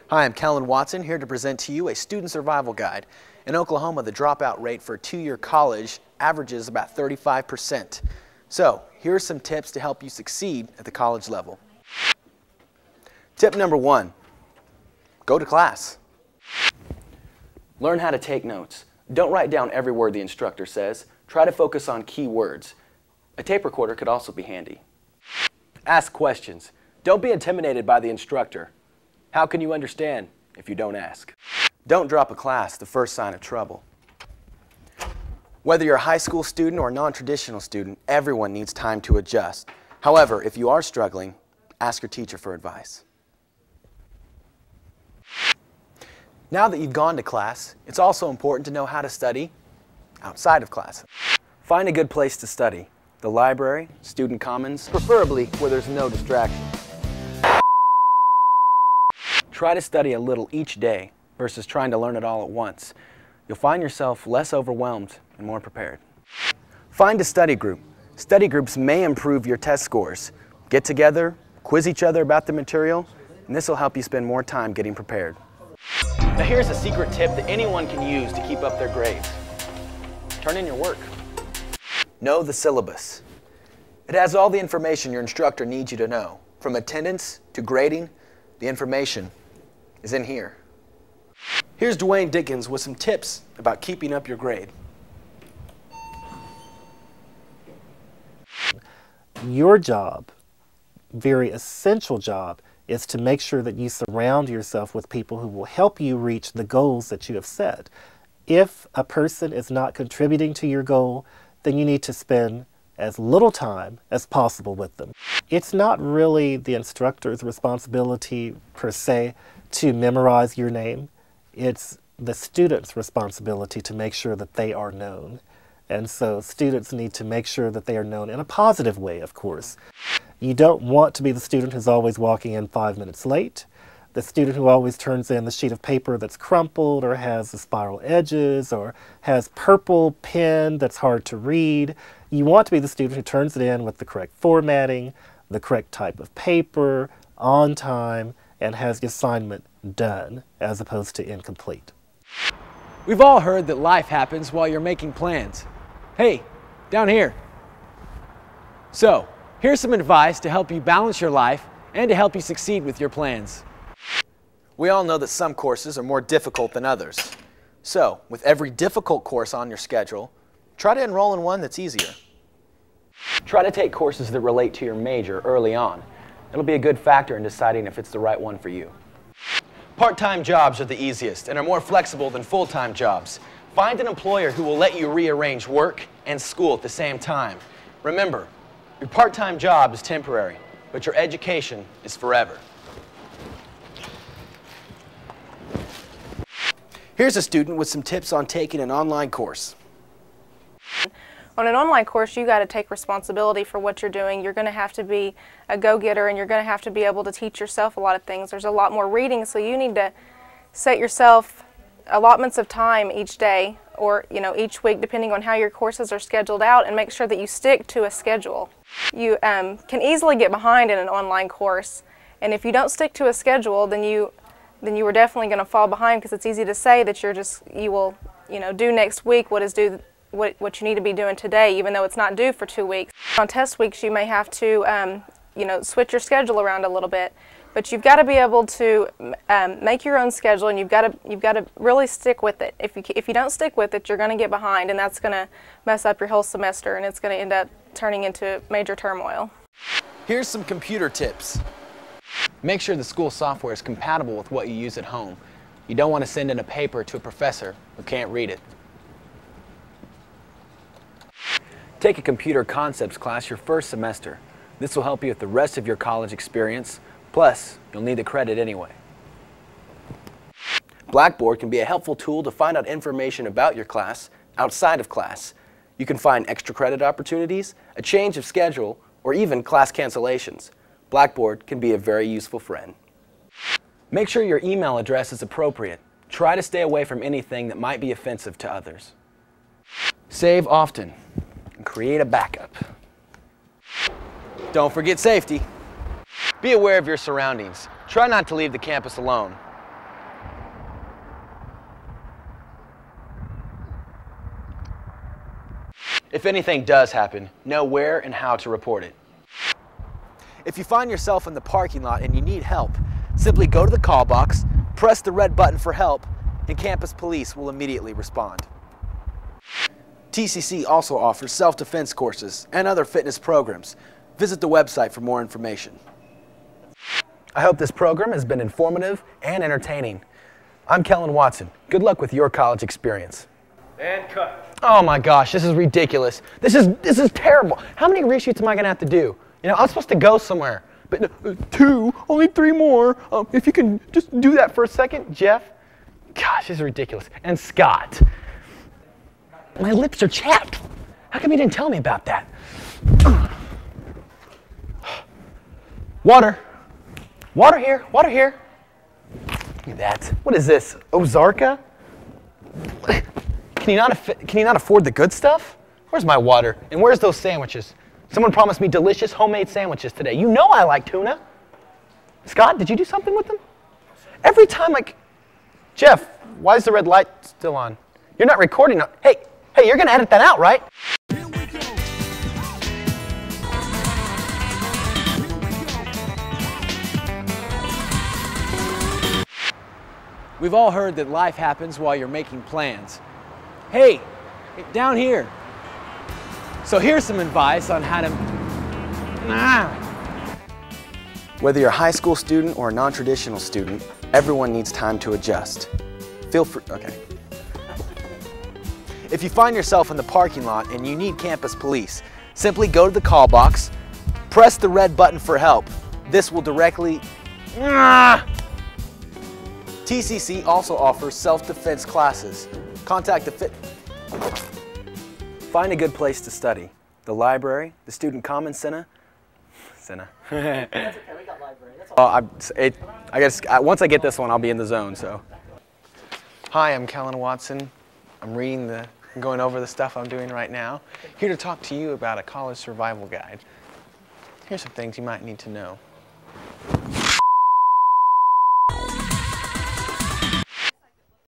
Hi, I'm Kellen Watson, here to present to you a student survival guide. In Oklahoma, the dropout rate for a two-year college averages about 35%. So, here are some tips to help you succeed at the college level. Tip number 1, go to class. Learn how to take notes. Don't write down every word the instructor says. Try to focus on key words. A tape recorder could also be handy. Ask questions. Don't be intimidated by the instructor. How can you understand if you don't ask? Don't drop a class, the first sign of trouble. Whether you're a high school student or a non-traditional student, everyone needs time to adjust. However, if you are struggling, ask your teacher for advice. Now that you've gone to class, it's also important to know how to study outside of class. Find a good place to study. The library, student commons, preferably where there's no distraction. Try to study a little each day versus trying to learn it all at once. You'll find yourself less overwhelmed and more prepared. Find a study group. Study groups may improve your test scores. Get together, quiz each other about the material, and this will help you spend more time getting prepared. Now here's a secret tip that anyone can use to keep up their grades. Turn in your work. Know the syllabus. It has all the information your instructor needs you to know. From attendance to grading, the information is in here. Here's Dwayne Dickens with some tips about keeping up your grade. Your job, very essential job, is to make sure that you surround yourself with people who will help you reach the goals that you have set. If a person is not contributing to your goal, then you need to spend as little time as possible with them. It's not really the instructor's responsibility per se to memorize your name. It's the student's responsibility to make sure that they are known. And so students need to make sure that they are known in a positive way, of course. You don't want to be the student who's always walking in 5 minutes late, the student who always turns in the sheet of paper that's crumpled or has the spiral edges or has purple pen that's hard to read. You want to be the student who turns it in with the correct formatting, the correct type of paper, on time, and has the assignment done as opposed to incomplete. We've all heard that life happens while you're making plans. Hey, down here. So, here's some advice to help you balance your life and to help you succeed with your plans. We all know that some courses are more difficult than others. So, with every difficult course on your schedule, try to enroll in one that's easier. Try to take courses that relate to your major early on. It'll be a good factor in deciding if it's the right one for you. Part-time jobs are the easiest and are more flexible than full-time jobs. Find an employer who will let you rearrange work and school at the same time. Remember, your part-time job is temporary, but your education is forever. Here's a student with some tips on taking an online course. On an online course, you got to take responsibility for what you're doing. You're going to have to be a go-getter, and you're going to have to be able to teach yourself a lot of things. There's a lot more reading, so you need to set yourself allotments of time each day or each week, depending on how your courses are scheduled out, and make sure that you stick to a schedule. You can easily get behind in an online course, and if you don't stick to a schedule, then you are definitely going to fall behind, because it's easy to say that you will do next week what you need to be doing today, even though it's not due for 2 weeks. On test weeks, you may have to switch your schedule around a little bit, but you've got to be able to make your own schedule, and you've got to really stick with it. If you don't stick with it, you're going to get behind, and that's going to mess up your whole semester, and it's going to end up turning into major turmoil. Here's some computer tips. Make sure the school software is compatible with what you use at home. You don't want to send in a paper to a professor who can't read it. Take a computer concepts class your first semester. This will help you with the rest of your college experience, plus you'll need the credit anyway. Blackboard can be a helpful tool to find out information about your class outside of class. You can find extra credit opportunities, a change of schedule, or even class cancellations. Blackboard can be a very useful friend. Make sure your email address is appropriate. Try to stay away from anything that might be offensive to others. Save often and create a backup. Don't forget safety. Be aware of your surroundings. Try not to leave the campus alone. If anything does happen, know where and how to report it. If you find yourself in the parking lot and you need help, simply go to the call box, press the red button for help, and campus police will immediately respond. TCC also offers self-defense courses and other fitness programs. Visit the website for more information. I hope this program has been informative and entertaining. I'm Kellen Watson. Good luck with your college experience. And cut. Oh my gosh, this is ridiculous. This is terrible. How many reshoots am I gonna have to do? You know, I'm supposed to go somewhere. But only 3 more. If you can just do that for a second, Jeff. Gosh, this is ridiculous. And Scott. My lips are chapped. How come you didn't tell me about that? Water. Water here, water here. Look at that. What is this, Ozarka? Can you not afford the good stuff? Where's my water? And where's those sandwiches? Someone promised me delicious homemade sandwiches today. You know I like tuna. Scott, did you do something with them? Every time Jeff, why is the red light still on? You're not recording. Hey, you're gonna edit that out, right? We've all heard that life happens while you're making plans. Hey, down here. So here's some advice on how to... Whether you're a high school student or a non-traditional student, everyone needs time to adjust. Feel free, okay. If you find yourself in the parking lot and you need campus police, simply go to the call box, press the red button for help. This will directly... TCC also offers self-defense classes. Contact the Find a good place to study. The library, the Student Common Center. That's okay, we got library. That's all. I guess once I get this one, I'll be in the zone, so. Hi, I'm Kellen Watson. I'm going over the stuff I'm doing right now. Here to talk to you about a college survival guide. Here's some things you might need to know.